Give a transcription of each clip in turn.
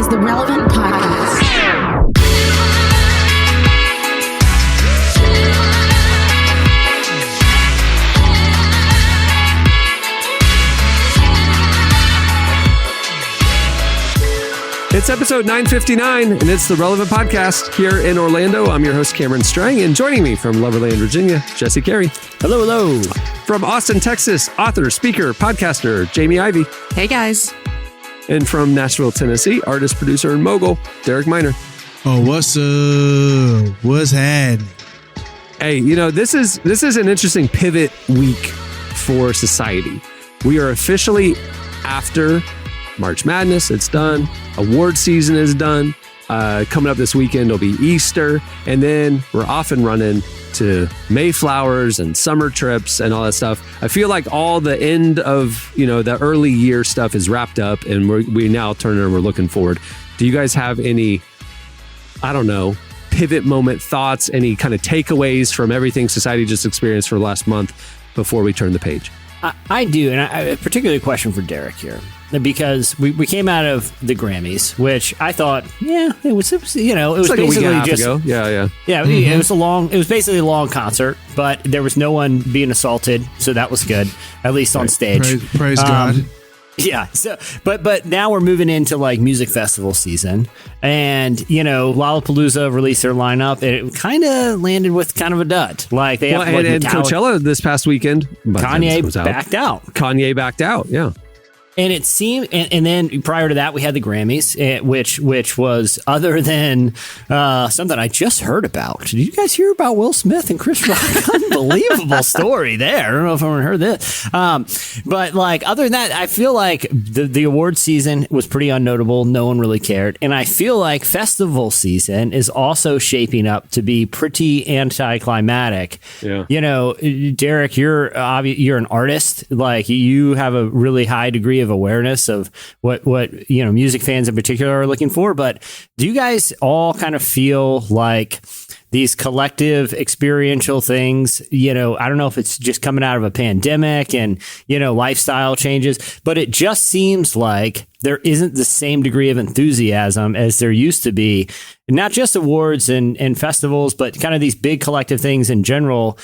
is the Relevant Podcast. It's episode 959, and it's the Relevant Podcast here in Orlando. I'm your host, Cameron Strang, and joining me from Loverland, Virginia, Jesse Carey. Hello, hello. From Austin, Texas, author, speaker, podcaster, Jamie Ivey. Hey, guys. And from Nashville, Tennessee, artist, producer, and mogul, Derek Miner. Oh, what's up? What's happening? Hey, you know, this is an interesting pivot week for society. We are officially after March Madness. It's done. Award season is done. Coming up this weekend will be Easter. And then we're off and running to Mayflowers and summer trips and all that stuff. I feel like all the end of, the early year stuff is wrapped up, and we now turn and we're looking forward. Do you guys have any, pivot moment thoughts, any kind of takeaways from everything society just experienced for the last month before we turn the page? I do, and I particularly a question for Derek here, because we came out of the Grammys, which I thought, it was like basically a week and a half ago. Yeah. Mm-hmm. It was basically a long concert, but there was no one being assaulted, so that was good, at least on stage. Praise God. Yeah. So, but now we're moving into like music festival season, and Lollapalooza released their lineup, and it kind of landed with kind of a dud. Like they have and Coachella this past weekend. Kanye backed out. Kanye backed out. Yeah. And it seemed, and then prior to that, we had the Grammys, which was other than something I just heard about. Did you guys hear about Will Smith and Chris Rock? Unbelievable story there. I don't know if anyone heard this. But like other than that, I feel like the award season was pretty unnotable. No one really cared. And I feel like festival season is also shaping up to be pretty anticlimactic. Yeah. Derek, you're an artist. Like you have a really high degree of awareness of what music fans in particular are looking for, but do you guys all kind of feel like these collective experiential things, I don't know if it's just coming out of a pandemic and lifestyle changes, but it just seems like there isn't the same degree of enthusiasm as there used to be, not just awards and festivals, but kind of these big collective things in general.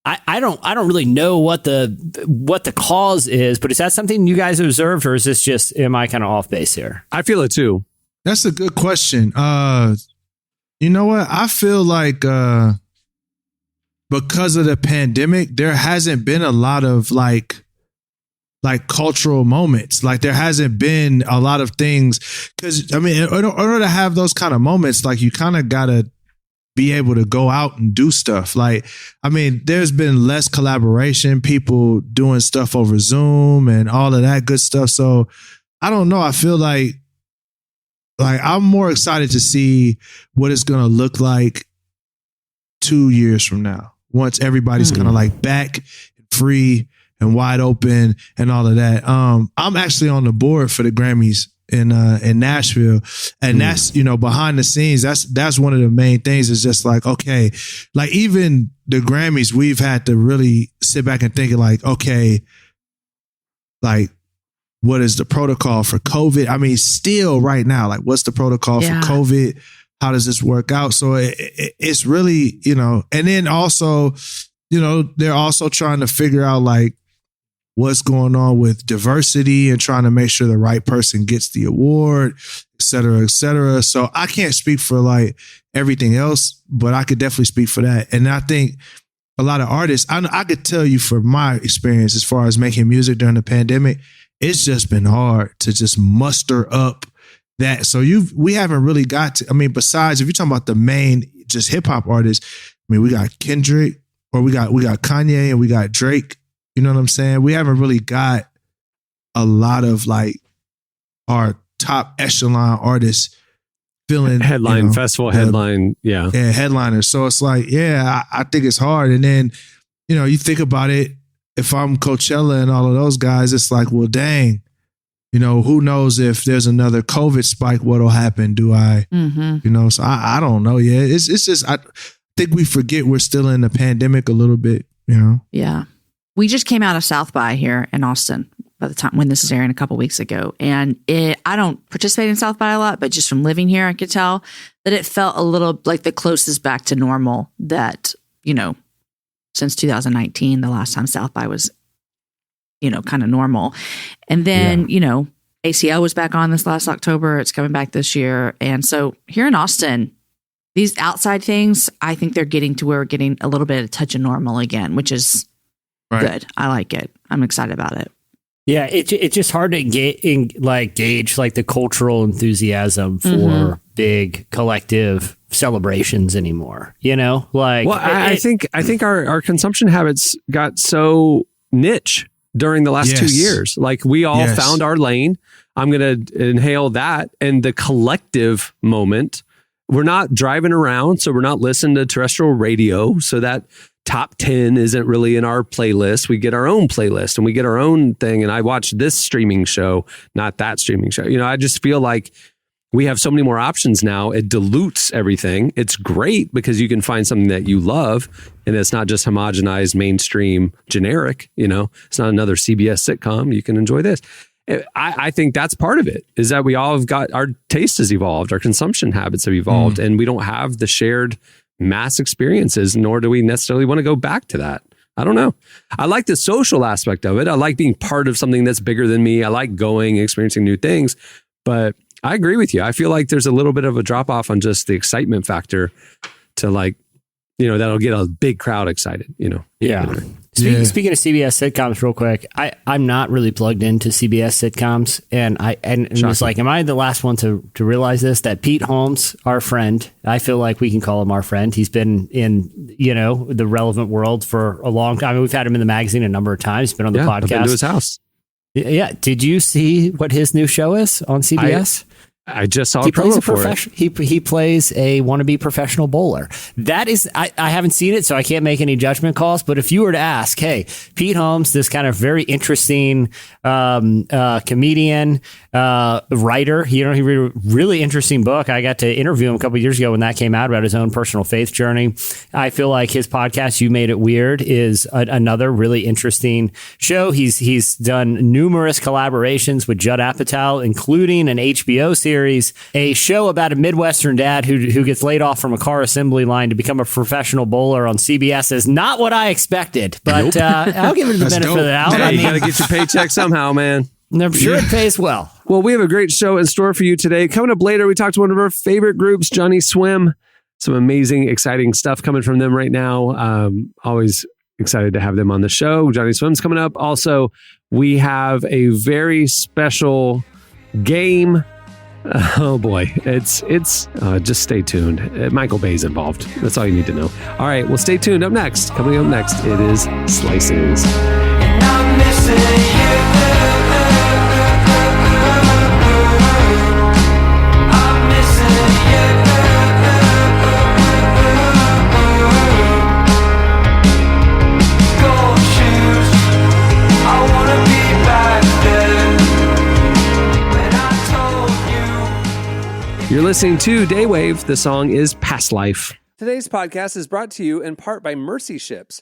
I don't really know what the cause is, but is that something you guys observed, or is this just, am I kind of off base here? I feel it too. That's a good question. You know what? I feel like because of the pandemic, there hasn't been a lot of like cultural moments. Like there hasn't been a lot of things, because I mean, in order to have those kind of moments, like you kind of gotta be able to go out and do stuff. Like, I mean, there's been less collaboration, people doing stuff over Zoom and all of that good stuff. So I don't know. I feel like I'm more excited to see what it's going to look like 2 years from now, once everybody's kind of like back and free and wide open and all of that. I'm actually on the board for the Grammys in Nashville, and that's behind the scenes, that's one of the main things, is just like, okay, like even the Grammys, we've had to really sit back and think like, okay, like what is the protocol for COVID? I mean, still right now, like what's the protocol for COVID? How does this work out? So it's really, and then also, they're also trying to figure out like what's going on with diversity and trying to make sure the right person gets the award, et cetera, et cetera. So I can't speak for like everything else, but I could definitely speak for that. And I think a lot of artists, I could tell you from my experience as far as making music during the pandemic, it's just been hard to just muster up that. So we haven't really got to, I mean, besides if you're talking about the main just hip hop artists, I mean, we got Kendrick, or we got Kanye, and we got Drake. You know what I'm saying? We haven't really got a lot of like our top echelon artists feeling headline festival headline. Yeah, headliners. So it's like, I think it's hard. And then, you think about it, if I'm Coachella and all of those guys, it's like, well, dang, who knows if there's another COVID spike, what'll happen? Do I, so I don't know. Yeah. It's just, I think we forget we're still in the pandemic a little bit, Yeah. We just came out of South by here in Austin. by the time when this is airing a couple weeks ago. And I don't participate in South by a lot, but just from living here, I could tell that it felt a little like the closest back to normal that, since 2019, the last time South by was, kind of normal. And then, ACL was back on this last October. It's coming back this year. And so here in Austin, these outside things, I think they're getting to where we're getting a little bit of touch of normal again, which is good. I like it. I'm excited about it. Yeah, it's just hard to gauge like the cultural enthusiasm for big collective celebrations anymore. I think our consumption habits got so niche during the last 2 years. Like we all found our lane. I'm going to inhale that, and the collective moment. We're not driving around, so we're not listening to terrestrial radio. So that top 10 isn't really in our playlist. We get our own playlist and we get our own thing. And I watch this streaming show, not that streaming show. I just feel like we have so many more options now. It dilutes everything. It's great because you can find something that you love and it's not just homogenized, mainstream, generic. It's not another CBS sitcom. You can enjoy this. I think that's part of it, is that we all have got, our taste has evolved, our consumption habits have evolved, and we don't have the shared mass experiences, nor do we necessarily want to go back to that. I don't know. I like the social aspect of it. I like being part of something that's bigger than me. I like going, experiencing new things, but I agree with you. I feel like there's a little bit of a drop off on just the excitement factor to that'll get a big crowd excited, Yeah. Speaking of CBS sitcoms real quick, I'm not really plugged into CBS sitcoms, and it's like, am I the last one to realize this? That Pete Holmes, our friend, I feel like we can call him our friend. He's been in, the relevant world for a long time. I mean, we've had him in the magazine a number of times. He's been on the podcast. I've been to his house. Yeah. Did you see what his new show is on CBS? I just saw a promo for it. He plays a wannabe professional bowler. That is, I haven't seen it, so I can't make any judgment calls. But if you were to ask, hey, Pete Holmes, this kind of very interesting comedian, writer, he wrote a really interesting book. I got to interview him a couple of years ago when that came out about his own personal faith journey. I feel like his podcast, You Made It Weird, is another really interesting show. He's done numerous collaborations with Judd Apatow, including an HBO series, a show about a Midwestern dad who gets laid off from a car assembly line to become a professional bowler on CBS. Is not what I expected, but I'll give it the benefit of the doubt. Hey, you got to get your paycheck somehow, man. I'm sure it pays well. Well, we have a great show in store for you today. Coming up later, we talked to one of our favorite groups, Johnnyswim. Some amazing, exciting stuff coming from them right now. Always excited to have them on the show. Johnnyswim's coming up. Also, we have a very special game. Oh boy, it's just stay tuned. Michael Bay's involved. That's all you need to know. All right, well, stay tuned. Up next, coming up next, it is Slices. And I'm missing you. I'm missing you. Gold shoes. I wanna be back there when I told you. You're listening to Daywave. The song is Past Life. Today's podcast is brought to you in part by Mercy Ships.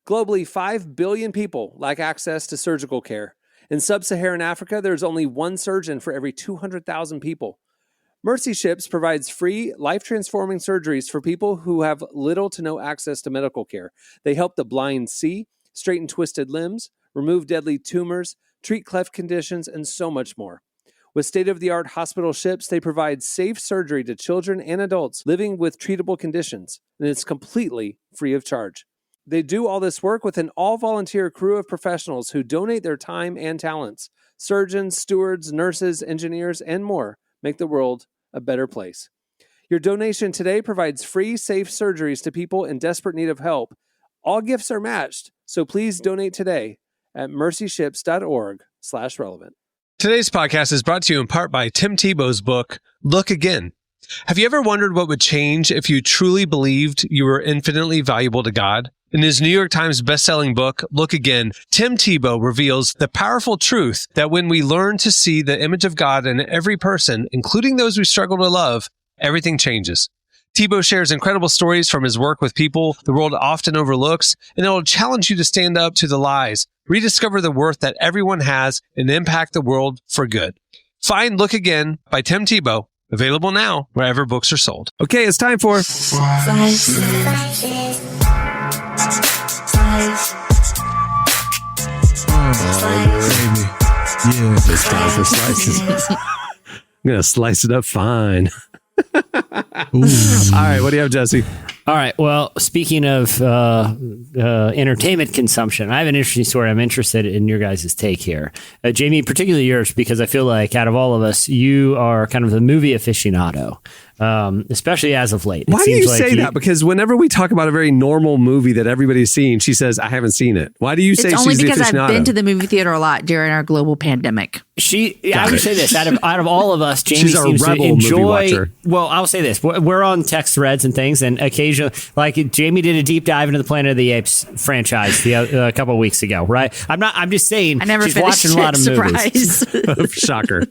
Globally, 5 billion people lack access to surgical care. In sub-Saharan Africa, there's only one surgeon for every 200,000 people. Mercy Ships provides free, life-transforming surgeries for people who have little to no access to medical care. They help the blind see, straighten twisted limbs, remove deadly tumors, treat cleft conditions, and so much more. With state-of-the-art hospital ships, they provide safe surgery to children and adults living with treatable conditions, and it's completely free of charge. They do all this work with an all-volunteer crew of professionals who donate their time and talents. Surgeons, stewards, nurses, engineers, and more make the world a better place. Your donation today provides free, safe surgeries to people in desperate need of help. All gifts are matched, so please donate today at mercyships.org/relevant. Today's podcast is brought to you in part by Tim Tebow's book, Look Again. Have you ever wondered what would change if you truly believed you were infinitely valuable to God? In his New York Times bestselling book, Look Again, Tim Tebow reveals the powerful truth that when we learn to see the image of God in every person, including those we struggle to love, everything changes. Tebow shares incredible stories from his work with people the world often overlooks, and it will challenge you to stand up to the lies, rediscover the worth that everyone has, and impact the world for good. Find Look Again by Tim Tebow, available now wherever books are sold. Okay, it's time for Baby. Yeah. It's time for slices. I'm gonna slice it up fine. All right, what do you have, Jesse? All right. Well, speaking of entertainment consumption, I have an interesting story. I'm interested in your guys' take here. Jamie, particularly yours, because I feel like out of all of us, you are kind of the movie aficionado, especially as of late. Why do you say that? Because whenever we talk about a very normal movie that everybody's seen, she says, I haven't seen it. Why do you say she's the aficionado? It's only because I've been to the movie theater a lot during our global pandemic. I would say this, out of all of us, Jamie seems to enjoy. Well, I'll say this: we're on text threads and things, and occasionally, like Jamie did a deep dive into the Planet of the Apes franchise a couple of weeks ago, right? I'm just saying. I never she's finished watching a lot of surprise. movies. Shocker.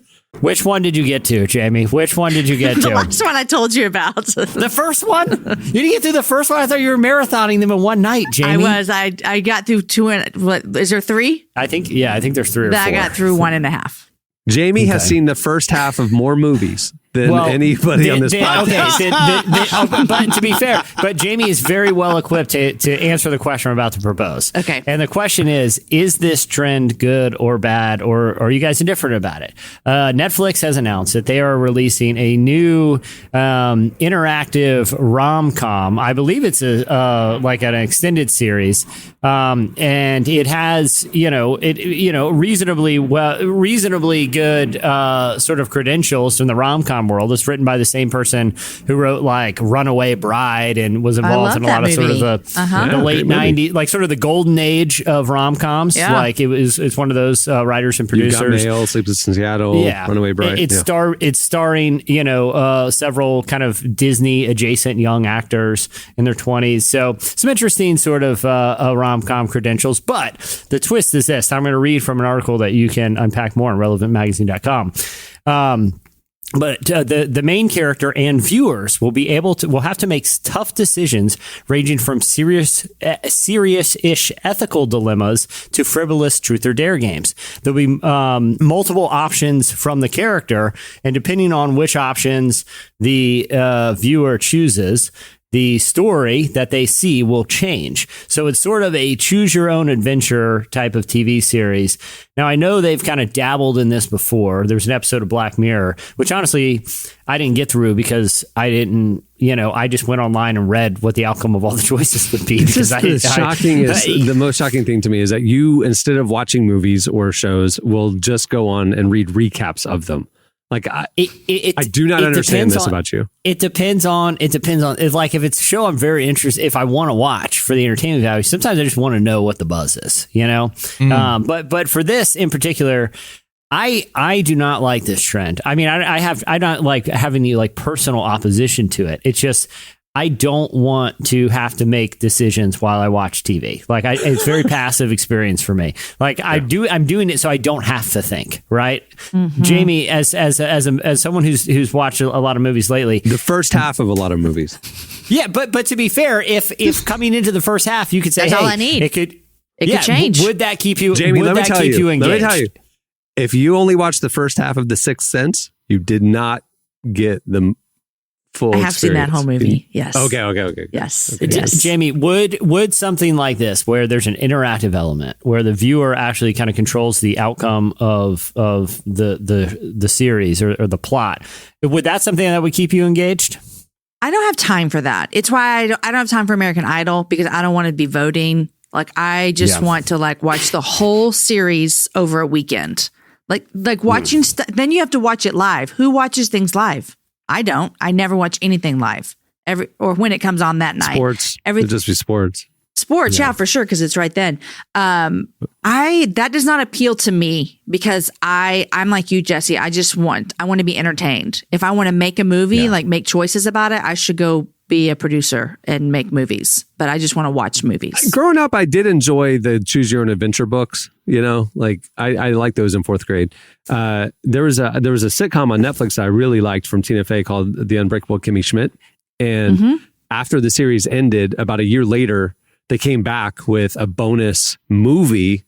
Which one did you get to, Jamie? Which one did you get to? The last one I told you about. The first one? You didn't get through the first one? I thought you were marathoning them in one night, Jamie. I was. I got through two. What is there three? I think there's three or four. I got through 1.5. Jamie has seen the first half of more movies than anybody on this podcast. But to be fair, but Jamie is very well equipped to answer the question I'm about to propose. Okay. And the question is this trend good or bad, or are you guys indifferent about it? Netflix has announced that they are releasing a new interactive rom-com. I believe it's like an extended series. And it has, reasonably good sort of credentials from the rom-com world. It's written by the same person who wrote like Runaway Bride and was involved in a lot of sort of the late 90s, like sort of the golden age of rom-coms. Yeah. Like it's one of those writers and producers. You Got Mail, Sleepless in Seattle, Runaway Bride. It's starring, several kind of Disney adjacent young actors in their 20s. So some interesting sort of rom-com credentials. But the twist is this. I'm going to read from an article that you can unpack more on relevantmagazine.com. But the main character and viewers will have to make tough decisions ranging from serious-ish ethical dilemmas to frivolous truth or dare games. There'll be multiple options from the character, and depending on which options the viewer chooses, the story that they see will change. So it's sort of a choose your own adventure type of TV series. Now, I know they've kind of dabbled in this before. There's an episode of Black Mirror, which honestly, I didn't get through because I didn't, I just went online and read what the outcome of all the choices would be. The most shocking thing to me is that you, instead of watching movies or shows, will just go on and read recaps of them. Like I do not understand this about you. It depends on. It's like if it's a show I'm very interested. If I want to watch for the entertainment value, sometimes I just want to know what the buzz is. But for this in particular, I do not like this trend. I mean, I don't like having any like personal opposition to it. It's just I don't want to have to make decisions while I watch TV. Like it's very passive experience for me. Like I'm doing it so I don't have to think. Right, Jamie, as someone who's watched a lot of movies lately, the first half of a lot of movies. Yeah, but to be fair, if coming into the first half you could say, that's hey, all I need. It could change. Would that keep you? Jamie, let me tell you. Let me tell you. If you only watched the first half of The Sixth Sense, you did not get the full I have experience. seen that whole movie. Yes. Okay. Yes. Okay. Yes. Jamie, would something like this, where there's an interactive element, where the viewer actually kind of controls the outcome of the series or the plot, would that something that would keep you engaged? I don't have time for that. It's why I don't have time for American Idol, because I don't want to be voting. Like I just want to like watch the whole series over a weekend. Like watching then you have to watch it live. Who watches things live? I don't. I never watch anything live. Or when it comes on that night. Sports. It'd just be sports. Sports, yeah, for sure, because it's right then. That does not appeal to me, because I'm like you, Jesse. I want to be entertained. If I want to make a movie, like make choices about it, I should go be a producer and make movies. But I just want to watch movies. Growing up, I did enjoy the Choose Your Own Adventure books. Like I liked those in fourth grade. There was a sitcom on Netflix that I really liked from Tina Fey called The Unbreakable Kimmy Schmidt. And after the series ended, about a year later, they came back with a bonus movie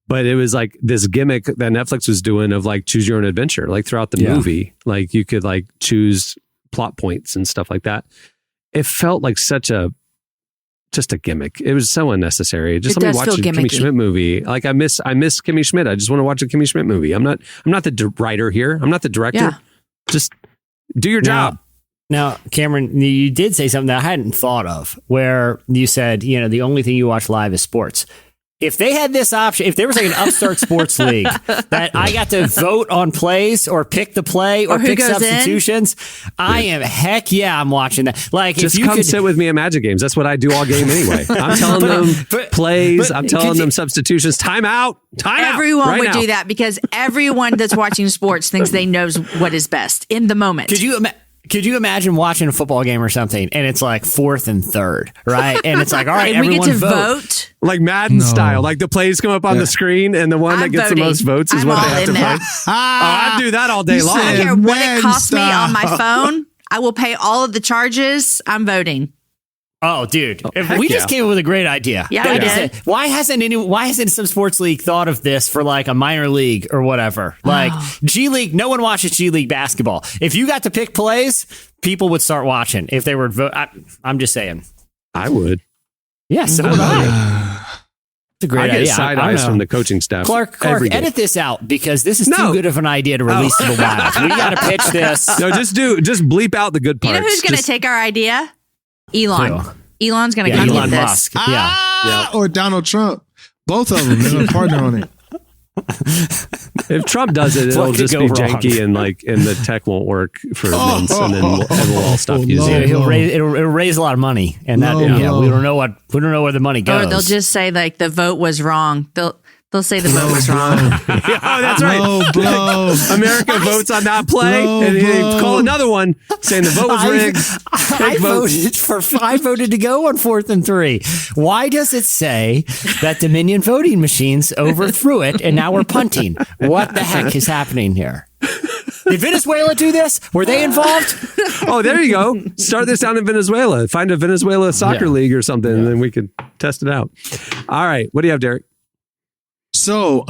But it was like this gimmick that Netflix was doing of like choose your own adventure, like throughout the movie, like you could like choose plot points and stuff like that. It felt like just a gimmick. It was so unnecessary. Just let me watch a Kimmy Schmidt movie. Like I miss Kimmy Schmidt. I just want to watch a Kimmy Schmidt movie. I'm not the writer here. I'm not the director. Yeah. Just do your job. Now, Cameron, you did say something that I hadn't thought of, where you said, the only thing you watch live is sports. If they had this option, if there was like an upstart sports league that I got to vote on plays or pick the play or pick substitutions, I'm watching that. Like, just if you come sit with me at Magic Games. That's what I do all game anyway. I'm telling them plays. I'm telling them substitutions. Time out. Everyone would do that because everyone that's watching sports thinks they knows what is best in the moment. Could you imagine watching a football game or something and it's like 4th and 3rd, right? And it's like, all right, and we everyone get to vote. Like Madden style. Like the plays come up on the screen and the one that gets the most votes is what they have to vote. I'd do that all day long. I don't care what it costs me on my phone. I will pay all of the charges. I'm voting. Oh, dude! We just came up with a great idea. Yeah, we did. Why hasn't some sports league thought of this for like a minor league or whatever? Like G League, no one watches G League basketball. If you got to pick plays, people would start watching. If they were, I'm just saying. I would. Yeah, so would I. It's a great idea. I get side eyes from the coaching staff. Clark, edit this out because this is too good of an idea to release to the wild. We got to pitch this. No, just bleep out the good parts. You know who's going to take our idea? Elon. Elon's going to come Elon get Musk. this. Or Donald Trump. Both of them. They're going to partner on it. If Trump does it, it'll just be janky and the tech won't work for months, and then we'll all stop using it. It'll raise a lot of money, and we don't know where the money goes. Or they'll just say like the vote was wrong. They'll say the vote was wrong. Oh, that's right. America votes on that play, and they call another one saying the vote was rigged. I voted to go on 4th and 3. Why does it say that Dominion voting machines overthrew it, and now we're punting? What the heck is happening here? Did Venezuela do this? Were they involved? Oh, there you go. Start this down in Venezuela. Find a Venezuela soccer league or something, and then we could test it out. All right. What do you have, Derek? So,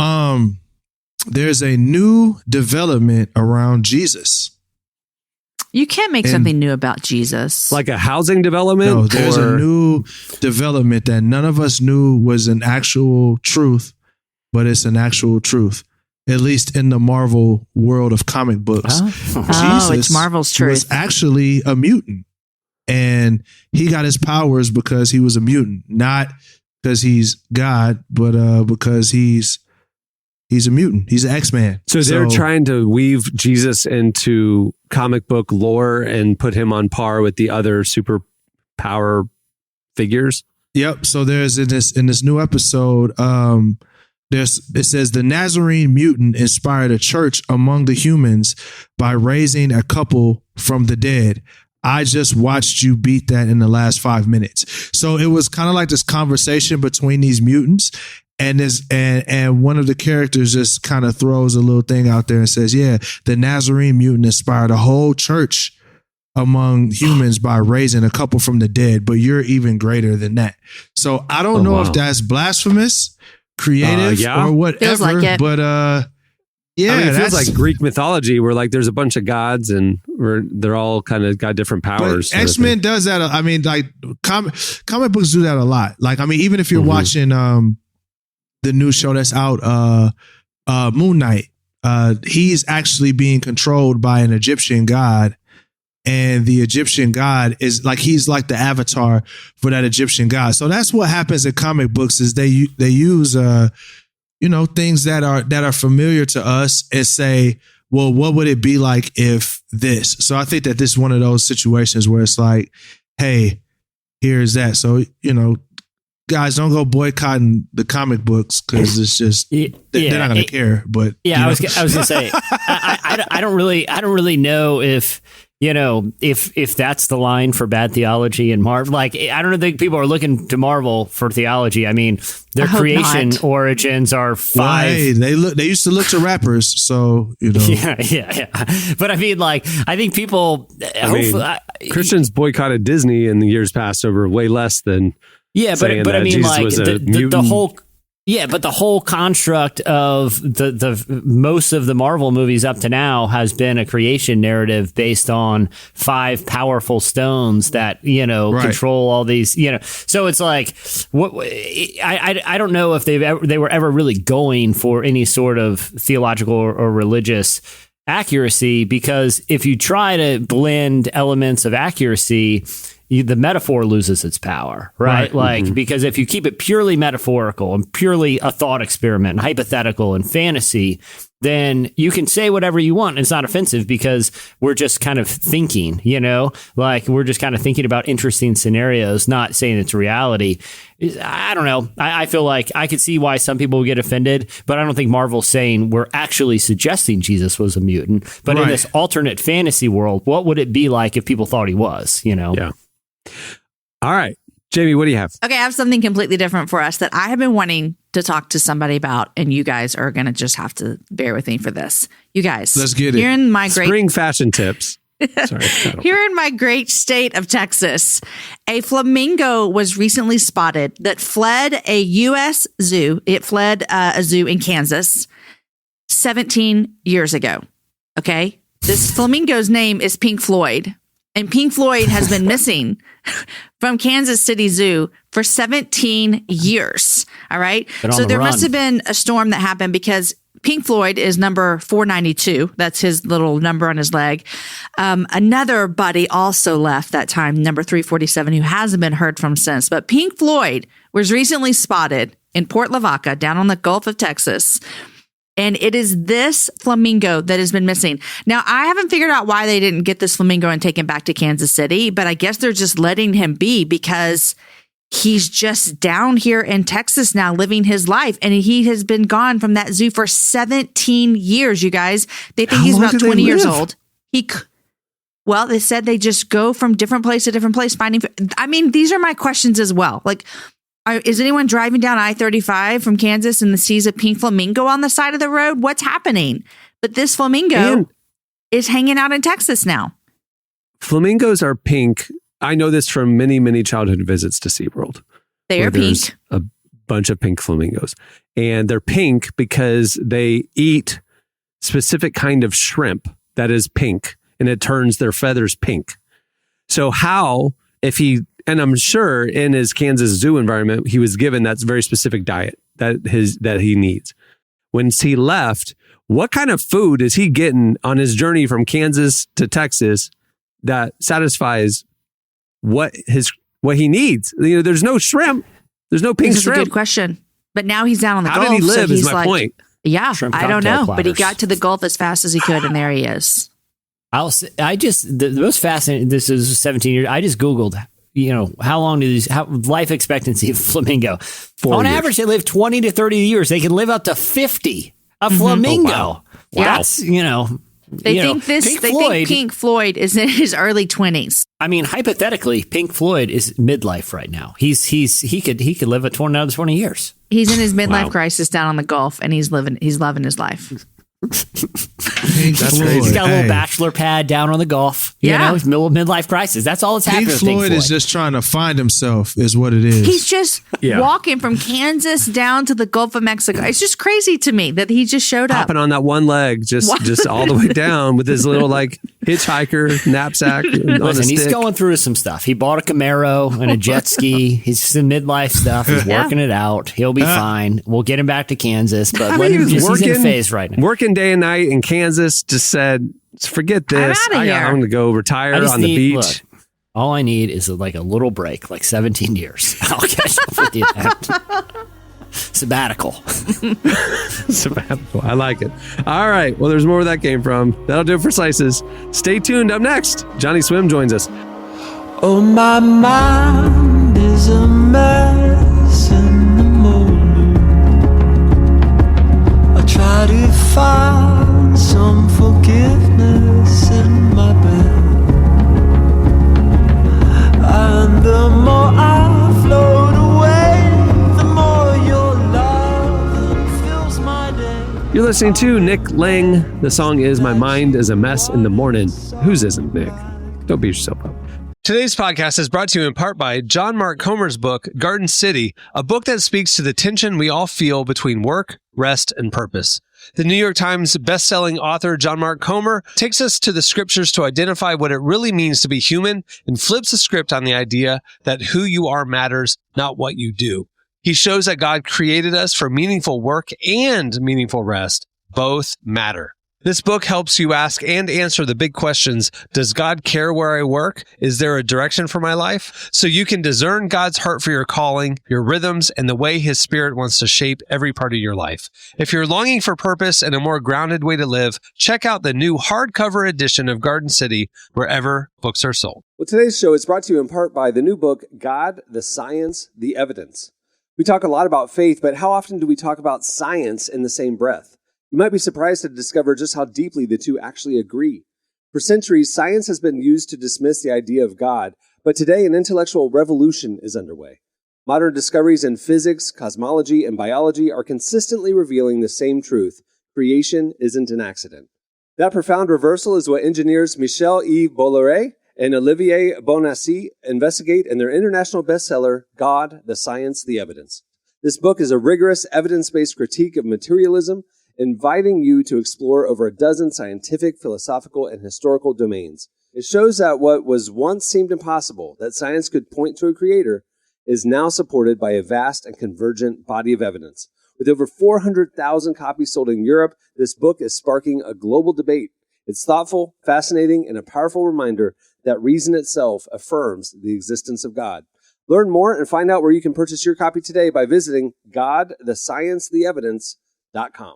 there's a new development around Jesus. You can't make something new about Jesus. Like a housing development? No, there's a new development that none of us knew was an actual truth, but it's an actual truth. At least in the Marvel world of comic books. Jesus it's Marvel's truth. Was actually a mutant. And he got his powers because he was a mutant. Not because he's God, but because he's a mutant. He's an X-Man. So they're trying to weave Jesus into comic book lore and put him on par with the other superpower figures. Yep. So there's in this new episode, it says the Nazarene mutant inspired a church among the humans by raising a couple from the dead. I just watched you beat that in the last 5 minutes. So it was kind of like this conversation between these mutants, and one of the characters just kind of throws a little thing out there and says, yeah, the Nazarene mutant inspired a whole church among humans by raising a couple from the dead, but you're even greater than that. So I don't know if that's blasphemous, creative, or whatever, feels like it. But yeah, I mean, it feels like Greek mythology where like there's a bunch of gods and they're all kind of got different powers. X-Men does that. I mean, like comic books do that a lot. Like, I mean, even if you're watching the new show that's out, Moon Knight, he's actually being controlled by an Egyptian god. And the Egyptian god is like, he's like the avatar for that Egyptian god. So that's what happens in comic books is they use things that are familiar to us and say, well, what would it be like if this? So I think that this is one of those situations where it's like, hey, here's that. So, guys, don't go boycotting the comic books because it's just they're not going to care. But I was going to say, I don't really know if that's the line for bad theology in Marvel. Like, I don't think people are looking to Marvel for theology. I mean, their creation origins are 5. Right. They used to look to rappers, so Yeah. But I mean, like, I think people. Christians boycotted Disney in the years past over way less than. Yeah, but I mean, Jesus like was a the whole. Yeah, but the whole construct of the most of the Marvel movies up to now has been a creation narrative based on 5 powerful stones that, control all these, So it's like, I don't know if they were ever really going for any sort of theological or religious accuracy, because if you try to blend elements of accuracy, the metaphor loses its power, right? Because if you keep it purely metaphorical and purely a thought experiment and hypothetical and fantasy, then you can say whatever you want. And it's not offensive because we're just kind of thinking, we're just kind of thinking about interesting scenarios, not saying it's reality. I don't know. I feel like I could see why some people would get offended, but I don't think Marvel's saying we're actually suggesting Jesus was a mutant. But in this alternate fantasy world, what would it be like if people thought he was, Yeah. All right. Jamie, what do you have? Okay, I have something completely different for us that I have been wanting to talk to somebody about, and you guys are going to just have to bear with me for this. You guys, let's get it. Here in my great spring fashion tips. Sorry, here in my great state of Texas, a flamingo was recently spotted that fled a U.S. zoo. It fled a zoo in Kansas 17 years ago. Okay, this flamingo's name is Pink Floyd. And Pink Floyd has been missing from Kansas City Zoo for 17 years. All right. So there must have been a storm that happened because Pink Floyd is number 492. That's his little number on his leg. Another buddy also left that time, number 347, who hasn't been heard from since. But Pink Floyd was recently spotted in Port Lavaca down on the Gulf of Texas. And it is this flamingo that has been missing. Now, I haven't figured out why they didn't get this flamingo and take him back to Kansas City, but I guess they're just letting him be because he's just down here in Texas now living his life. And he has been gone from that zoo for 17 years, you guys. They think he's about 20 years old. Well, they said they just go from different place to different place finding. I mean, these are my questions as well. Like, is anyone driving down I-35 from Kansas and sees a pink flamingo on the side of the road? What's happening? But this flamingo is hanging out in Texas now. Flamingos are pink. I know this from many, many childhood visits to SeaWorld. They are pink. A bunch of pink flamingos. And they're pink because they eat specific kind of shrimp that is pink, and it turns their feathers pink. So and I'm sure in his Kansas zoo environment, he was given that very specific diet that he needs. When he left, what kind of food is he getting on his journey from Kansas to Texas that satisfies what he needs? There's no shrimp. There's no pink shrimp. This is a good question. But now he's down on the Gulf. How did he live is my point. Yeah, I don't know. But he got to the Gulf as fast as he could, and there he is. The most fascinating, this is 17 years. I just Googled, how long life expectancy of flamingo. 4 On years. Average, they live 20 to 30 years. They can live up to 50. A flamingo. Oh, wow. That's, They think Pink Floyd is in his early 20s. I mean, hypothetically, Pink Floyd is midlife right now. He could live another 20 years. He's in his midlife crisis down on the Gulf, and he's loving his life. That's crazy. He's got a little bachelor pad down on the Gulf. Midlife crisis. That's all that's happening. Pink Floyd is just trying to find himself, is what it is. He's just walking from Kansas down to the Gulf of Mexico. It's just crazy to me that he just showed up. Hopping on that one leg, just all the way down with his little hitchhiker knapsack. Listen, he's going through some stuff. He bought a Camaro and a jet ski. He's some midlife stuff. He's working it out. He'll be fine. We'll get him back to Kansas, but he's in a phase right now. Working day and night in Kansas, just said, forget this. I'm going to go retire on the beach. Look, all I need is a little break, 17 years. I'll catch up with you then. Sabbatical. I like it. All right. Well, there's more where that came from. That'll do it for Slices. Stay tuned. Up next, Johnnyswim joins us. Oh, my mind is a mess in the morning. I try to find some forgiveness in my bed, and the more I float away, the more your love fills my day. You're listening to Nick Lang. The song is My Mind is a Mess in the Morning. Whose isn't, Nick? Don't beat yourself up. Today's podcast is brought to you in part by John Mark Comer's book, Garden City, a book that speaks to the tension we all feel between work, rest, and purpose. The New York Times best-selling author John Mark Comer takes us to the scriptures to identify what it really means to be human and flips the script on the idea that who you are matters, not what you do. He shows that God created us for meaningful work and meaningful rest. Both matter. This book helps you ask and answer the big questions. Does God care where I work? Is there a direction for my life? So you can discern God's heart for your calling, your rhythms, and the way His Spirit wants to shape every part of your life. If you're longing for purpose and a more grounded way to live, check out the new hardcover edition of Garden City wherever books are sold. Well, today's show is brought to you in part by the new book, God, the Science, the Evidence. We talk a lot about faith, but how often do we talk about science in the same breath? You might be surprised to discover just how deeply the two actually agree. For centuries, science has been used to dismiss the idea of God, but today an intellectual revolution is underway. Modern discoveries in physics, cosmology, and biology are consistently revealing the same truth: creation isn't an accident. That profound reversal is what engineers Michel-Yves Bolloré and Olivier Bonassi investigate in their international bestseller, God, the Science, the Evidence. This book is a rigorous, evidence-based critique of materialism, inviting you to explore over a dozen scientific, philosophical, and historical domains. It shows that what was once seemed impossible, that science could point to a creator, is now supported by a vast and convergent body of evidence. With over 400,000 copies sold in Europe, this book is sparking a global debate. It's thoughtful, fascinating, and a powerful reminder that reason itself affirms the existence of God. Learn more and find out where you can purchase your copy today by visiting godthesciencetheevidence.com.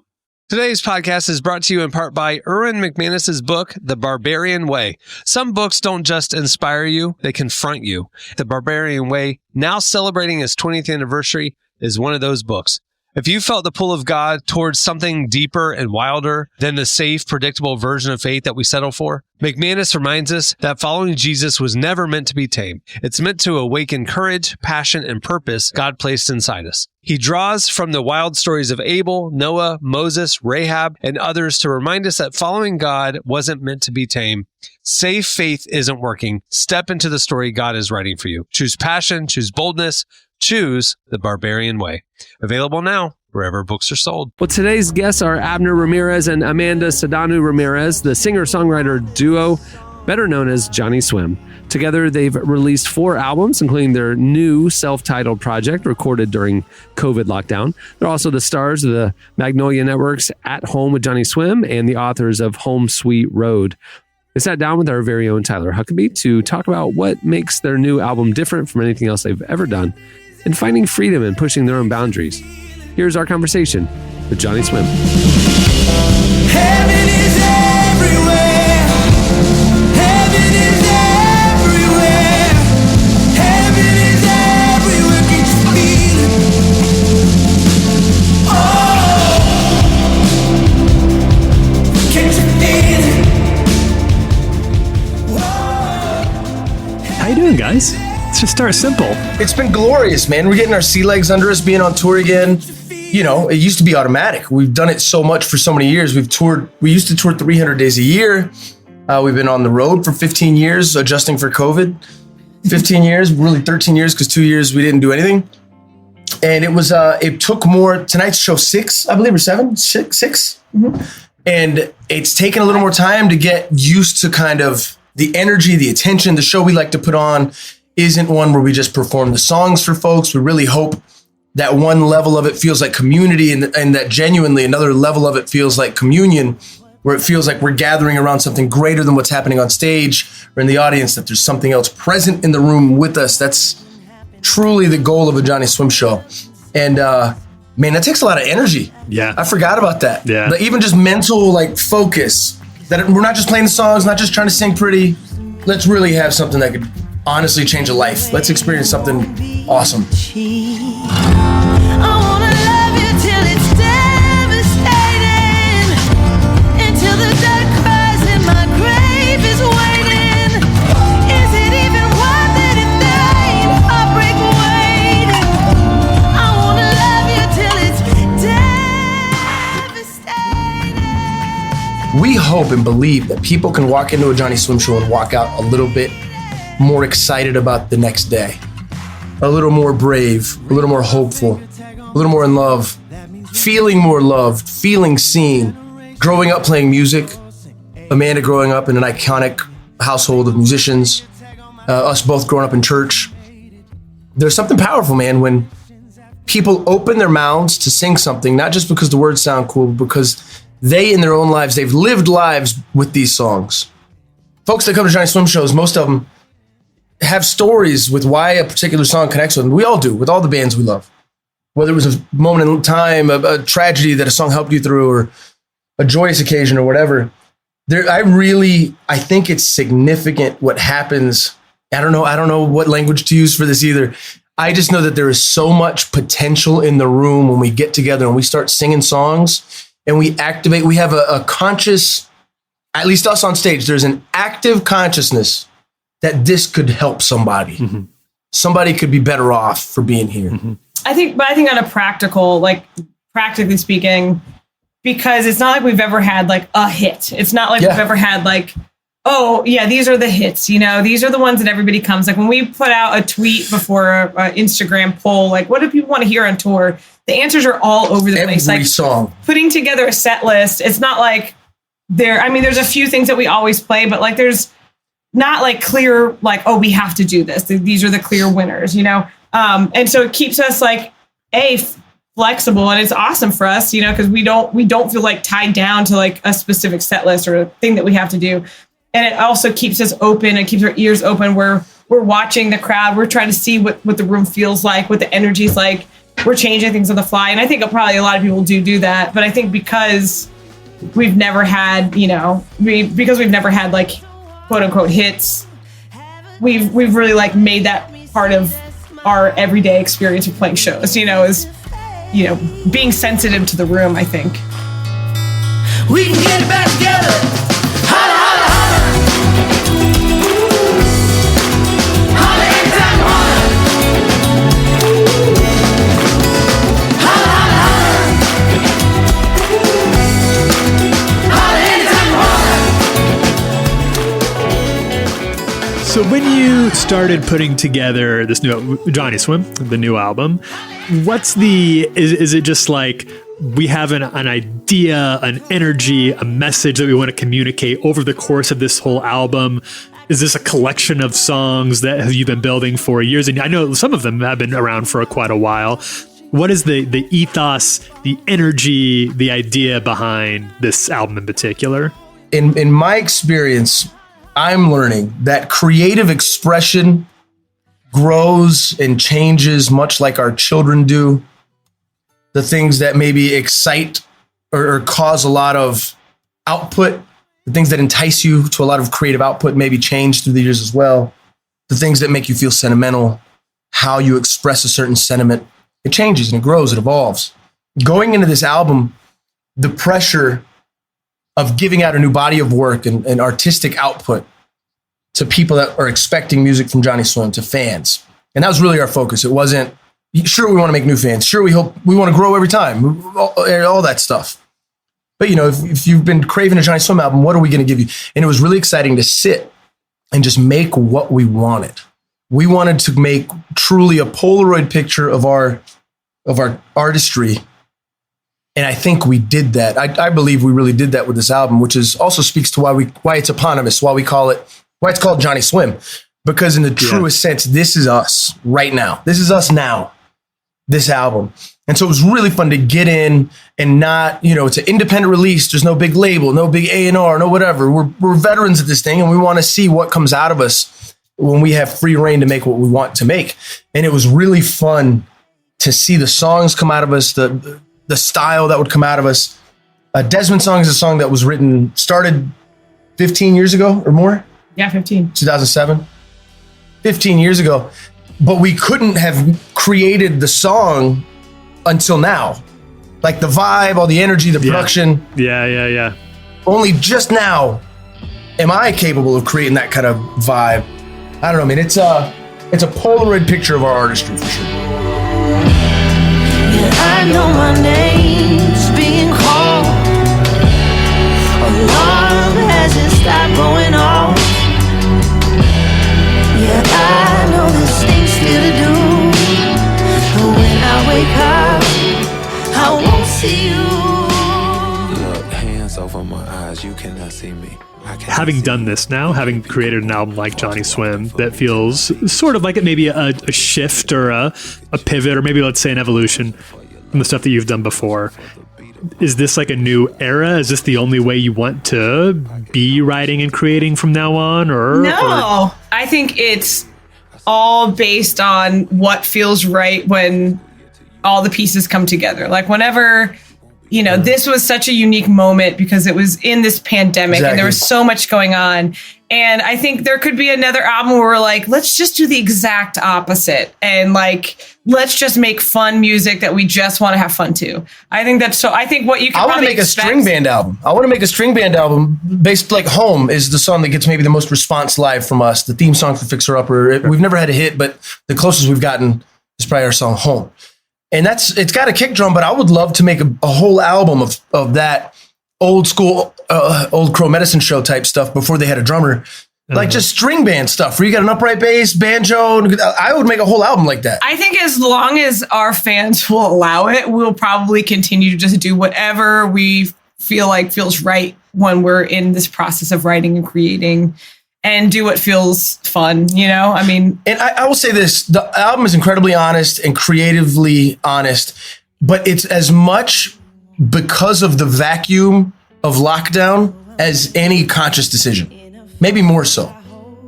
Today's podcast is brought to you in part by Erwin McManus's book, The Barbarian Way. Some books don't just inspire you, they confront you. The Barbarian Way, now celebrating its 20th anniversary, is one of those books. If you felt the pull of God towards something deeper and wilder than the safe, predictable version of faith that we settle for, McManus reminds us that following Jesus was never meant to be tame. It's meant to awaken courage, passion, and purpose God placed inside us. He draws from the wild stories of Abel, Noah, Moses, Rahab, and others to remind us that following God wasn't meant to be tame. Safe faith isn't working. Step into the story God is writing for you. Choose passion, choose boldness, choose the Barbarian Way. Available now wherever books are sold. Well, today's guests are Abner Ramirez and Amanda Sedano Ramirez, the singer-songwriter duo better known as Johnnyswim. Together, they've released 4 albums, including their new self-titled project recorded during COVID lockdown. They're also the stars of the Magnolia Network's At Home with Johnnyswim and the authors of Home Sweet Road. I sat down with our very own Tyler Huckabee to talk about what makes their new album different from anything else they've ever done and finding freedom and pushing their own boundaries. Here's our conversation with Johnnyswim. Heaven is everywhere. Heaven is everywhere. Heaven is everywhere. Can you feel it? Oh, can you feel it? How you doing, guys? Let's just start simple. It's been glorious, man. We're getting our sea legs under us, being on tour again. You know, it used to be automatic. We've done it so much for so many years. We used to tour 300 days a year. We've been on the road for 15 years, adjusting for COVID. 15 years, really 13 years, because 2 years we didn't do anything. And it took more, tonight's show 6, I believe, or 7, 6. Mm-hmm. And it's taken a little more time to get used to kind of the energy, the attention. The show we like to put on isn't one where we just perform the songs for folks. We really hope that one level of it feels like community and that genuinely another level of it feels like communion, where it feels like we're gathering around something greater than what's happening on stage or in the audience, that there's something else present in the room with us. That's truly the goal of a Johnnyswim show. And man, that takes a lot of energy. Yeah. I forgot about that. Yeah. But even just mental focus, that we're not just playing the songs, not just trying to sing pretty. Let's really have something that could honestly change a life. Let's experience something awesome. I wanna love you till it's devastating, until the dead cries in my grave is waiting. Is it even worth it if there ain't heartbreak waiting? I wanna love you till it's devastating. We hope and believe that people can walk into a Johnnyswim show and walk out a little bit more excited about the next day, a little more brave, a little more hopeful, a little more in love, feeling more loved, feeling seen, growing up playing music, Amanda growing up in an iconic household of musicians, us both growing up in church. There's something powerful, man, when people open their mouths to sing something, not just because the words sound cool, but because they in their own lives, they've lived lives with these songs. Folks that come to Johnnyswim shows, most of them have stories with why a particular song connects with them. We all do, with all the bands we love. Whether it was a moment in time, a tragedy that a song helped you through, or a joyous occasion or whatever. I think it's significant what happens. I don't know what language to use for this either. I just know that there is so much potential in the room when we get together and we start singing songs and we activate. We have a conscious, at least us on stage, there's an active consciousness that this could help somebody. Mm-hmm. Somebody could be better off for being here. Mm-hmm. I think on a practically speaking, because it's not like we've ever had like a hit. It's not like we've ever had like, oh yeah, these are the hits, these are the ones that everybody comes. Like when we put out a tweet before an Instagram poll, like what do people want to hear on tour? The answers are all over the place. Like song. Putting together a set list, it's not like there's a few things that we always play, but like there's not like clear, like, oh, we have to do this. These are the clear winners, and so it keeps us like flexible, and it's awesome for us, because we don't feel like tied down to like a specific set list or a thing that we have to do. And it also keeps us open and keeps our ears open. We're watching the crowd. We're trying to see what the room feels like, what the energy is like. We're changing things on the fly. And I think probably a lot of people do that. But I think because we've never had, because we've never had like quote unquote hits, we've really like made that part of our everyday experience of playing shows, is, being sensitive to the room, I think. We can get it back together. Holla, holla, holla. Holla anytime you wanna. Holla, holla, holla. Holla anytime you wanna. So when you started putting together this new Johnnyswim, the new album, is it just like we have an idea, an energy, a message that we want to communicate over the course of this whole album? Is this a collection of songs that you've been building for years? And I know some of them have been around for quite a while. What is the ethos, the energy, the idea behind this album in particular? In my experience, I'm learning that creative expression grows and changes much like our children do. The things that maybe excite or cause a lot of output, the things that entice you to a lot of creative output maybe change through the years as well. The things that make you feel sentimental, how you express a certain sentiment, it changes and it grows, it evolves. Going into this album, the pressure of giving out a new body of work and artistic output to people that are expecting music from Johnnyswim, to fans. And that was really our focus. It wasn't, sure, we want to make new fans. Sure, we hope we want to grow every time, all that stuff. But, if you've been craving a Johnnyswim album, what are we going to give you? And it was really exciting to sit and just make what we wanted. We wanted to make truly a Polaroid picture of our artistry. And I think we did that. I believe we really did that with this album, which is also speaks to why it's eponymous, why it's called Johnnyswim. Because in the truest sense, this is us right now. This is us now, this album. And so it was really fun to get in and not, it's an independent release. There's no big label, no big A&R, no whatever. We're veterans at this thing, and we want to see what comes out of us when we have free reign to make what we want to make. And it was really fun to see the songs come out of us, the style that would come out of us. Desmond's song is a song that was started 15 years ago or more. Yeah, 15. 2007. 15 years ago. But we couldn't have created the song until now. Like the vibe, all the energy, the production. Yeah. Only just now am I capable of creating that kind of vibe. I don't know, man. It's a Polaroid picture of our artistry for sure. Yeah, I know my name's being called. Alarm hasn't stopped going off. Yeah, 'cause you cannot see me. Having done this now, having created an album like Johnnyswim that feels sort of like it maybe a shift or a pivot, or maybe let's say an evolution from the stuff that you've done before. Is this like a new era? Is this the only way you want to be writing and creating from now on? No, I think it's all based on what feels right when all the pieces come together. Like whenever, this was such a unique moment because it was in this pandemic and there was so much going on. And I think there could be another album where we're like, let's just do the exact opposite. And let's just make fun music that we just want to have fun to. I think that's so. I think what you can. I want to make a string band album. Based like Home is the song that gets maybe the most response live from us. The theme song for Fixer Upper. We've never had a hit, but the closest we've gotten is probably our song Home. And it's got a kick drum, but I would love to make a whole album of that old school, old Crow Medicine Show type stuff before they had a drummer. Like just string band stuff where you got an upright bass, banjo. I would make a whole album like that. I think as long as our fans will allow it, we'll probably continue to just do whatever we feel like feels right when we're in this process of writing and creating and do what feels fun, I mean. And I will say this, the album is incredibly honest and creatively honest, but it's as much because of the vacuum of lockdown as any conscious decision. Maybe more so.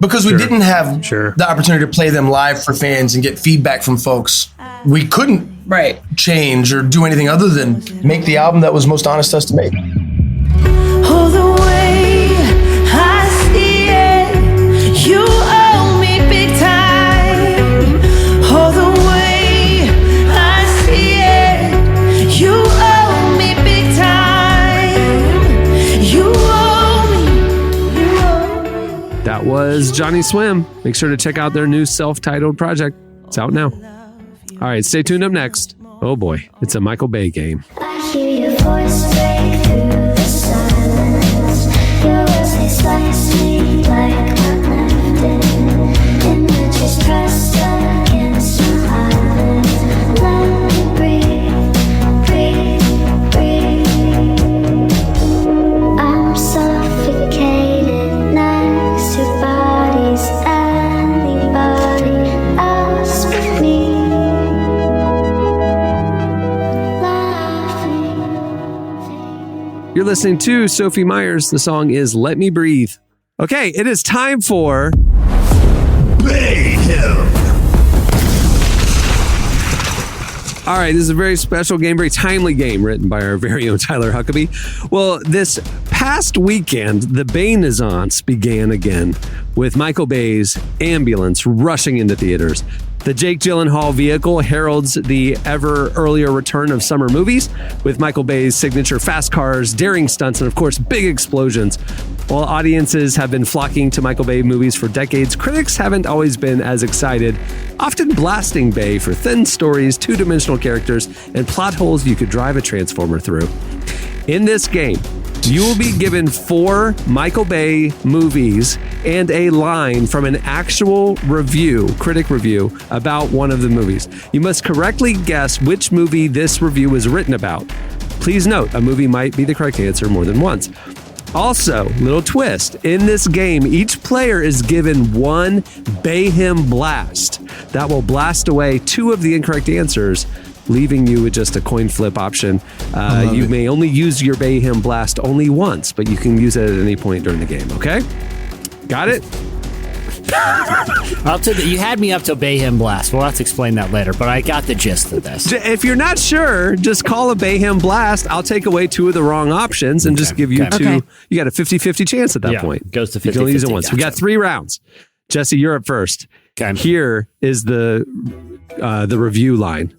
Because we didn't have the opportunity to play them live for fans and get feedback from folks. We couldn't change or do anything other than make the album that was most honest to us to make. All the way I see it, you owe me big time. All the way I see it, you owe me big time. You owe me. That was Johnnyswim. Make sure to check out their new self-titled project. It's out now. All right, stay tuned up next. Oh boy, it's a Michael Bay game. I hear your voice break through the silence. Your words, they slice me like I'm left in images pressed against my eyelids. Let me breathe, breathe, breathe. I'm suffocated next to bodies. Anybody else with me? You're listening to Sophie Myers. The song is Let Me Breathe. Okay, it is time for BAYHEM. All right, this is a very special game, very timely game written by our very own Tyler Huckabee. Well, this past weekend, the Baynazance began again with Michael Bay's Ambulance rushing into theaters. The Jake Gyllenhaal vehicle heralds the ever earlier return of summer movies with Michael Bay's signature fast cars, daring stunts, and of course, big explosions. While audiences have been flocking to Michael Bay movies for decades, critics haven't always been as excited, often blasting Bay for thin stories, two-dimensional characters, and plot holes you could drive a Transformer through. In this game, you will be given 4 Michael Bay movies and a line from an actual critic review about one of the movies. You must correctly guess which movie this review was written about. Please note, a movie might be the correct answer more than once. Also, little twist, in this game, each player is given 1 BAYHEM blast that will blast away 2 of the incorrect answers, leaving you with just a coin flip option. You may only use your BAYHEM blast only once, but you can use it at any point during the game, okay? Got it? You had me up to BAYHEM blast. We'll have to explain that later, but I got the gist of this. If you're not sure, just call a BAYHEM blast. I'll take away 2 of the wrong options and just give you 2. Okay. You got a 50-50 chance at that point. Goes to 50-50. You can only use it once. Gotcha. We got 3 rounds. Jesse, you're up first. Okay. Here is the review line.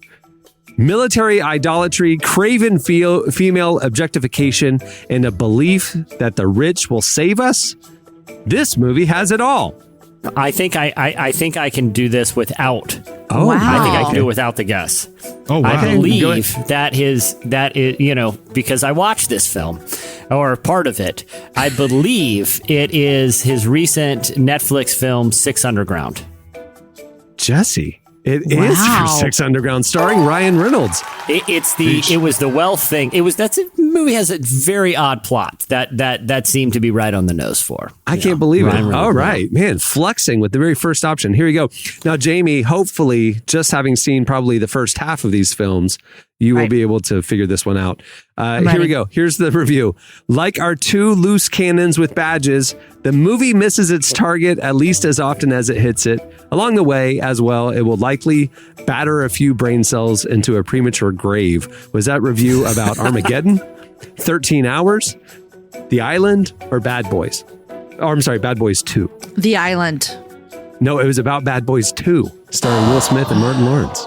Military idolatry, craven female objectification, and a belief that the rich will save us. This movie has it all. I think I can do this without. Oh, wow. I think I can do it without the guess. Oh, wow. I believe that is, because I watched this film, or part of it. I believe it is his recent Netflix film, 6 Underground. Jesse. It is for Six Underground, starring Ryan Reynolds. It was the wealth thing. That's a movie has a very odd plot that seemed to be right on the nose for. I can't believe Ryan it. Reynolds. All right, man, flexing with the very first option. Here we go. Now, Jamie, hopefully, just having seen probably the first half of these films, you will be able to figure this one out. Here we go. Here's the review. Like our two loose cannons with badges, the movie misses its target at least as often as it hits it. Along the way, as well, it will likely batter a few brain cells into a premature grave. Was that review about Armageddon, 13 Hours, The Island, or Bad Boys? Oh, I'm sorry, Bad Boys 2. The Island. No, it was about Bad Boys 2, starring Will Smith and Martin Lawrence.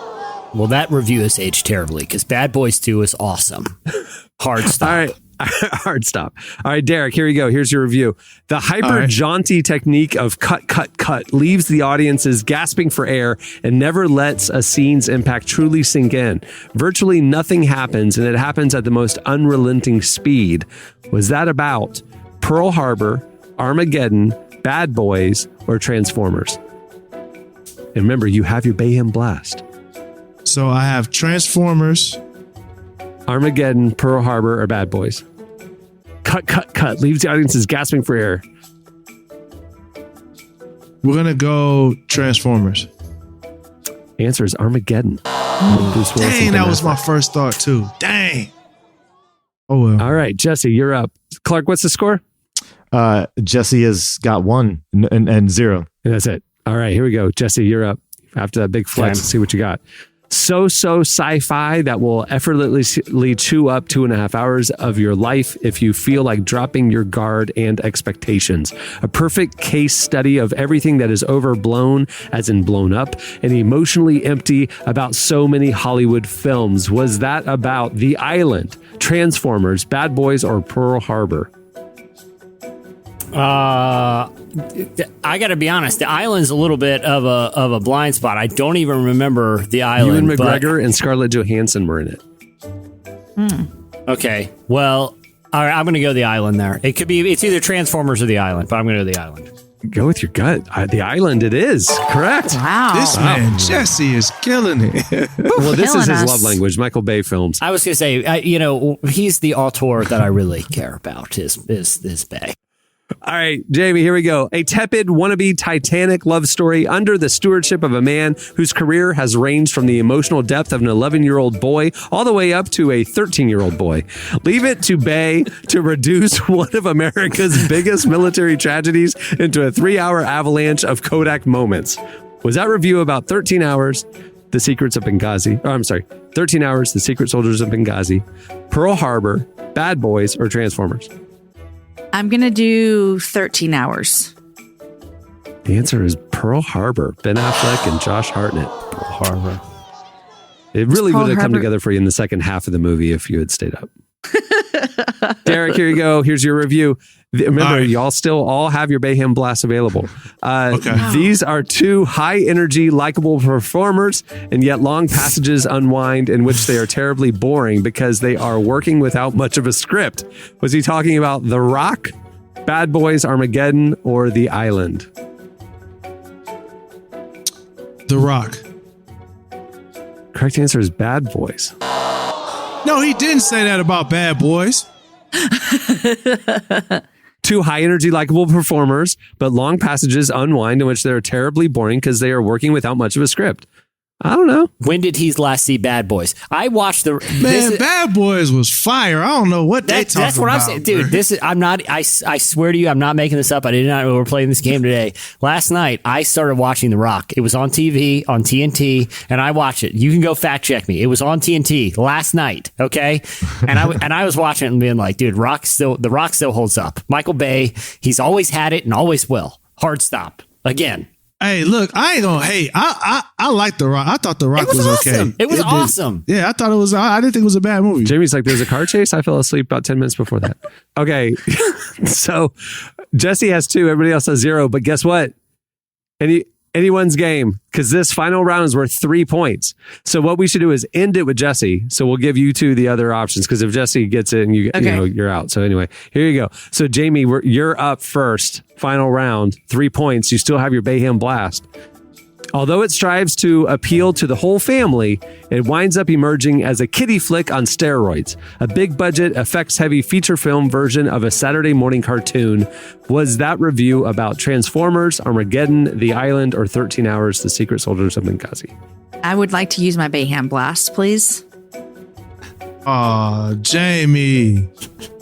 Well, that review has aged terribly because Bad Boys 2 is awesome. Hard stop. All right. Hard stop. All right, Derek, here we go. Here's your review. The hyper jaunty technique of cut leaves the audiences gasping for air and never lets a scene's impact truly sink in. Virtually nothing happens, and it happens at the most unrelenting speed. Was that about Pearl Harbor, Armageddon, Bad Boys, or Transformers? And remember, you have your BAYHEM blast. So I have Transformers, Armageddon, Pearl Harbor, or Bad Boys? Cut. Leaves the audiences gasping for air. We're going to go Transformers. Answer is Armageddon. Dang, that was my first thought too. Dang. Oh, well. All right, Jesse, you're up. Clark, what's the score? Jesse has got 1 and 0. And that's it. All right, here we go. Jesse, you're up. After that big flex, let's see what you got. So sci-fi that will effortlessly chew up 2.5 hours of your life if you feel like dropping your guard and expectations. A perfect case study of everything that is overblown, as in blown up, and emotionally empty about so many Hollywood films. Was that about The Island, Transformers, Bad Boys, or Pearl Harbor? I got to be honest. The Island's a little bit of a blind spot. I don't even remember The Island. Ewan McGregor and Scarlett Johansson were in it. Okay. Well, all right, I'm going to go The Island there. It's either Transformers or The Island, but I'm going to go The Island. Go with your gut. The Island it is. Correct. Wow. This man, Jesse, is killing it. Well, this is his us. love language, Michael Bay films. I was going to say, he's the auteur that I really care about is Bay. All right, Jamie, here we go. A tepid wannabe Titanic love story under the stewardship of a man whose career has ranged from the emotional depth of an 11-year-old boy all the way up to a 13-year-old boy. Leave it to Bay to reduce one of America's biggest military tragedies into a 3-hour avalanche of Kodak moments. Was that review about 13 Hours, The Secrets of Benghazi? Oh, I'm sorry. 13 Hours, The Secret Soldiers of Benghazi, Pearl Harbor, Bad Boys, or Transformers? I'm going to do 13 Hours. The answer is Pearl Harbor. Ben Affleck and Josh Hartnett. Pearl Harbor. It really Pearl would have come Harbor. together for you in the second half of the movie if you had stayed up. Derek, here you go. Here's your review. Remember, y'all still all have your BAYHEM Blast available. These are two high-energy, likable performers, and yet long passages unwind in which they are terribly boring because they are working without much of a script. Was he talking about The Rock, Bad Boys, Armageddon, or The Island? The Rock. Correct answer is Bad Boys. No, he didn't say that about Bad Boys. Two high-energy, likable performers, but long passages unwind in which they're terribly boring because they are working without much of a script. I don't know. When did he last see Bad Boys? I watched Bad Boys was fire. I don't know what they talking about. That's what I'm saying, dude. I swear to you, I'm not making this up. I did not know we were playing this game today. Last night, I started watching The Rock. It was on TV, on TNT, and I watched it. You can go fact check me. It was on TNT last night, okay? And I was watching it and being like, dude, The Rock still holds up. Michael Bay, he's always had it and always will. Hard stop. Again. Hey, look, I ain't gonna hate. I like The Rock. I thought The Rock was awesome. okay. It was awesome. Yeah, I thought it was. I didn't think it was a bad movie. Jamie's like, there's a car chase? I fell asleep about 10 minutes before that. Okay. So Jesse has 2. Everybody else has 0. But guess what? Anyone's game, because this final round is worth 3 points. So what we should do is end it with Jesse. So we'll give you 2 the other options, because if Jesse gets it and you're out. So anyway, here you go. So Jamie, you're up first. Final round, 3 points. You still have your BAYHEM Blast. Although it strives to appeal to the whole family, it winds up emerging as a kiddie flick on steroids, a big-budget, effects-heavy feature film version of a Saturday morning cartoon. Was that review about Transformers, Armageddon, The Island, or 13 Hours, The Secret Soldiers of Benghazi? I would like to use my BAYHEM blast, please. Oh, Jamie.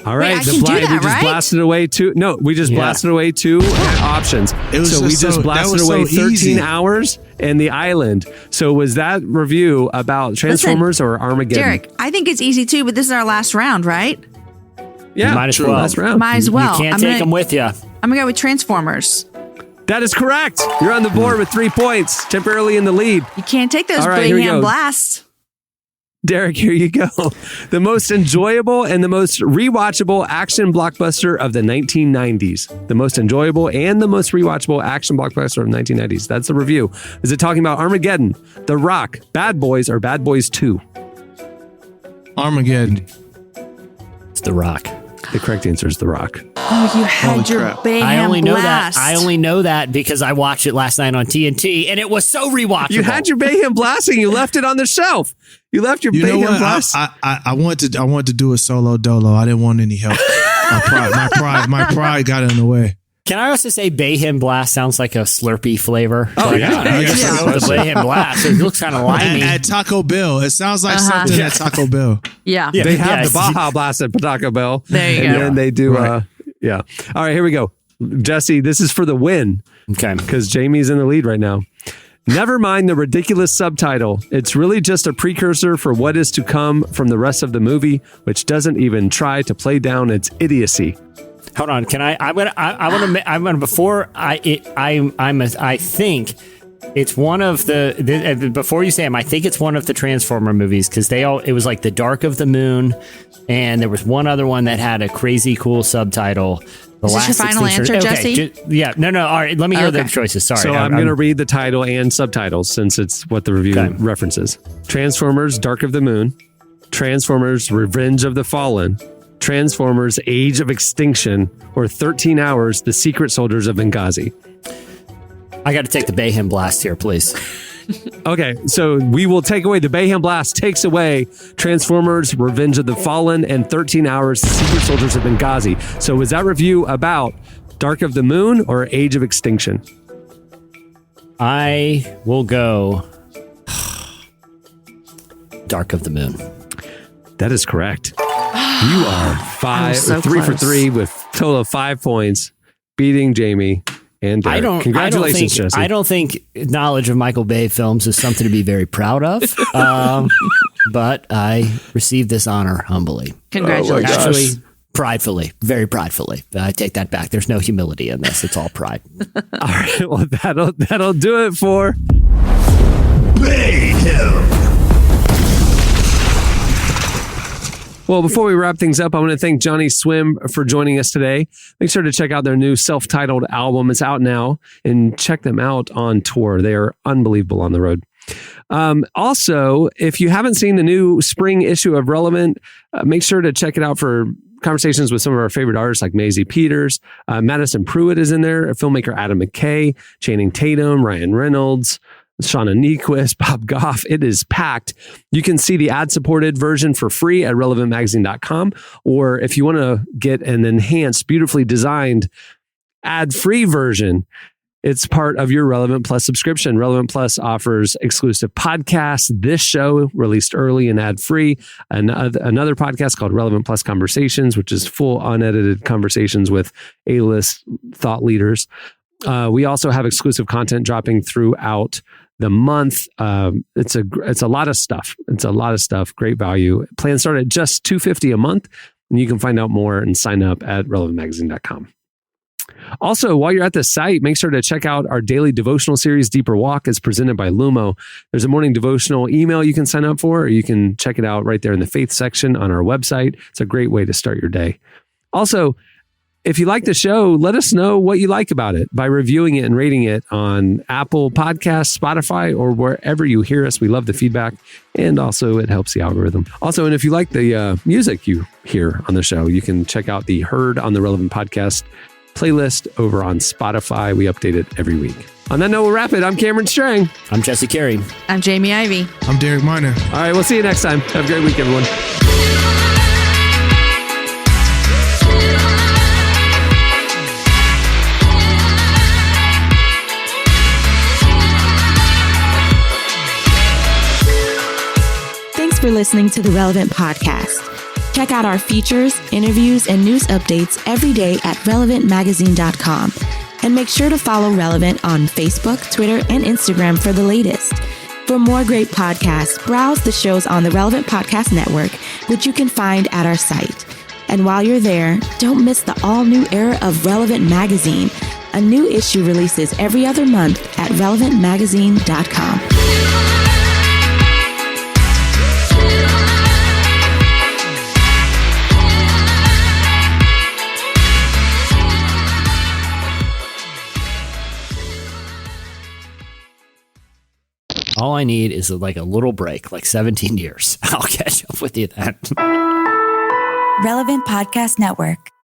All right, I can do that, we just right? blasted away two. No, we just blasted away two options. It was we just just so- blasted that was away so 13 easy. hours and The Island. So was that review about Transformers or Armageddon? Derek, I think it's easy too, but this is our last round, right? Yeah, Might as true. well. Last round. Might as well. You can't I'm take gonna- them with you. I'm gonna go with Transformers. That is correct. You're on the board with 3 points, temporarily in the lead. You can't take those All right, here we BAYHEM go. blasts. Derek, here you go. The most enjoyable and the most rewatchable action blockbuster of the 1990s. The most enjoyable and the most rewatchable action blockbuster of the 1990s. That's the review. Is it talking about Armageddon, The Rock, Bad Boys, or Bad Boys 2? Armageddon. It's The Rock. The correct answer is The Rock. Oh, you had your crap. BAYHEM I only know blast. that. I only know that because I watched it last night on TNT, and it was so rewatchable. You had your BAYHEM blasting. You left it on the shelf. You left your You know BAYHEM what? blast. I wanted to do a solo dolo. I didn't want any help. My pride got in the way. Can I also say BAYHEM Blast sounds like a Slurpee flavor? Oh, Like, yeah. I guess I'll go with BAYHEM Blast. It looks kind of limey. At Taco Bell. It sounds like something at Taco Bell. Yeah. They have Yeah, the Baja Blast at Taco Bell. There you and go. then they do, Right. yeah. All right, here we go. Jesse, this is for the win Okay. because Jamie's in the lead right now. Never mind the ridiculous subtitle. It's really just a precursor for what is to come from the rest of the movie, which doesn't even try to play down its idiocy. Hold on. Can I? I'm gonna. Before I think it's one of the. Before you say them, I think it's one of the Transformer movies because it was like The Dark of the Moon, and there was one other one that had a crazy cool subtitle. The Is this your final Extinction- answer, okay, Jesse? yeah. No. All right. Let me hear the Okay. choices. Sorry. So I'm going to read the title and subtitles since it's what the review Okay. references. Transformers Dark of the Moon, Transformers Revenge of the Fallen, Transformers Age of Extinction, or 13 Hours, The Secret Soldiers of Benghazi. I got to take the BAYHEM Blast here, please. Okay, so we will take away the BAYHEM Blast, takes away Transformers Revenge of the Fallen and 13 Hours, The Secret Soldiers of Benghazi. So was that review about Dark of the Moon or Age of Extinction? I will go Dark of the Moon. That is correct. You are so 3 for close. 3 with a total of 5 points, beating Jamie and Derek. Congratulations, Jesse. I don't think knowledge of Michael Bay films is something to be very proud of. But I received this honor humbly. Congratulations. Actually, pridefully, very pridefully. I take that back. There's no humility in this. It's all pride. All right, well that'll do it for BAYHEM. Well, before we wrap things up, I want to thank Johnnyswim for joining us today. Make sure to check out their new self-titled album. It's out now, and check them out on tour. They are unbelievable on the road. Also, if you haven't seen the new spring issue of Relevant, make sure to check it out for conversations with some of our favorite artists like Maisie Peters. Madison Pruitt is in there, filmmaker Adam McKay, Channing Tatum, Ryan Reynolds, Shauna Niequist, Bob Goff. It is packed. You can see the ad-supported version for free at relevantmagazine.com. Or if you want to get an enhanced, beautifully designed ad-free version, it's part of your Relevant Plus subscription. Relevant Plus offers exclusive podcasts. This show released early and ad-free. Another podcast called Relevant Plus Conversations, which is full unedited conversations with A-list thought leaders. We also have exclusive content dropping throughout the month. It's a lot of stuff. It's a lot of stuff. Great value. Plans start at just $250 a month, and you can find out more and sign up at relevantmagazine.com. Also, while you're at the site, make sure to check out our daily devotional series, Deeper Walk. It's presented by Lumo. There's a morning devotional email you can sign up for, or you can check it out right there in the faith section on our website. It's a great way to start your day. Also, if you like the show, let us know what you like about it by reviewing it and rating it on Apple Podcasts, Spotify, or wherever you hear us. We love the feedback, and also it helps the algorithm. Also, and if you like the music you hear on the show, you can check out the Heard on the Relevant Podcast playlist over on Spotify. We update it every week. On that note, we'll wrap it. I'm Cameron Strang. I'm Jesse Carey. I'm Jamie Ivey. I'm Derek Miner. All right, we'll see you next time. Have a great week, everyone. Thanks for listening to the Relevant Podcast. Check out our features, interviews, and news updates every day at relevantmagazine.com. And make sure to follow Relevant on Facebook, Twitter, and Instagram for the latest. For more great podcasts, browse the shows on the Relevant Podcast Network, which you can find at our site. And while you're there, don't miss the all-new era of Relevant Magazine. A new issue releases every other month at relevantmagazine.com. All I need is like a little break, like 17 years. I'll catch up with you then. Relevant Podcast Network.